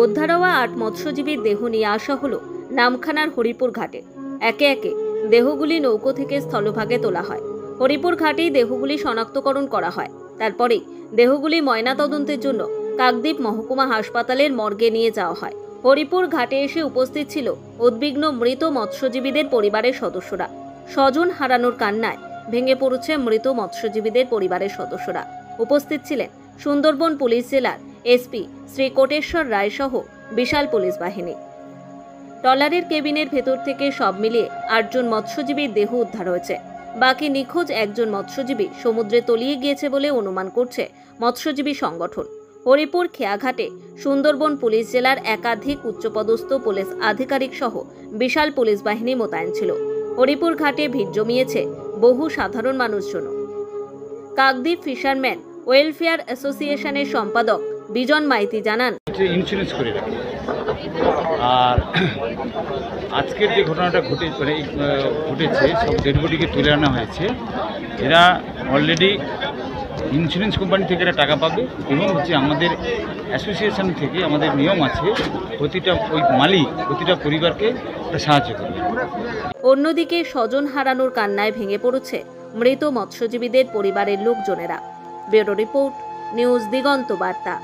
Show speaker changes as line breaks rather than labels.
উদ্ধার হওয়া ৮ মৎস্যজীবীর দেহ নিয়ে আসা হলো নামখানার হরিপুর ঘাটে। একে একে দেহগুলি নৌকো থেকে স্থলভাগে তোলা হয়। হরিপুর ঘাটেই দেহগুলি শনাক্তকরণ করা হয়। তারপরেই দেহগুলি ময়নাতদন্তের জন্য কাকদ্বীপ মহকুমা হাসপাতালের মর্গে নিয়ে যাওয়া হয়। হরিপুর ঘাটে এসে উপস্থিত ছিল উদ্বিগ্ন মৃত মৎস্যজীবীদের পরিবারের সদস্যরা। স্বজন হারানোর কান্নায় ভেঙে পড়েছে মৃত মৎস্যজীবীদের পরিবারের সদস্যরা। উপস্থিত ছিলেন সুন্দরবন পুলিশ জেলার এসপি শ্রী কোটেশ্বর রায় সহ বিশাল পুলিশ বাহিনী। ট্রলারের কেবিনের ভেতর থেকে সব মিলিয়ে ৮ জন মৎস্যজীবীর দেহ উদ্ধার হয়েছে। বাকি নিখোঁজ একজন মৎস্যজীবী সমুদ্রে তলিয়ে গিয়েছে বলে অনুমান করছে মৎস্যজীবী সংগঠন। হরিপুর খেয়াঘাটে সুন্দরবন পুলিশ জেলার একাধিক উচ্চপদস্থ পুলিশ আধিকারিক সহ বিশাল পুলিশ বাহিনী মোতায়েন ছিল। হরিপুর ঘাটে ভিড় জমিয়েছে বহু সাধারণ মানুষজন। কাকদ্বীপ ফিশারম্যান ওয়েলফেয়ার অ্যাসোসিয়েশনের সম্পাদক বিজন মাইতি জানান,
ইন্স্যুরেন্স করে রাখি। আর আজকের যে ঘটনাটা ঘটেছে সব ডেড বডিকে তুলে আনা হয়েছে। এরা অলরেডি ইন্স্যুরেন্স কোম্পানি থেকে এরা টাকা পাবে এবং হচ্ছে আমাদের অ্যাসোসিয়েশন থেকে আমাদের নিয়ম আছে প্রতিটা মালিক প্রতিটা পরিবারকে সাহায্য করবে।
অন্যদিকে স্বজন হারানোর কান্নায় ভেঙে পড়েছে মৃত মৎস্যজীবীদের পরিবারের লোকজনেরা। ব্যুরো রিপোর্ট, নিউজ দিগন্ত বার্তা।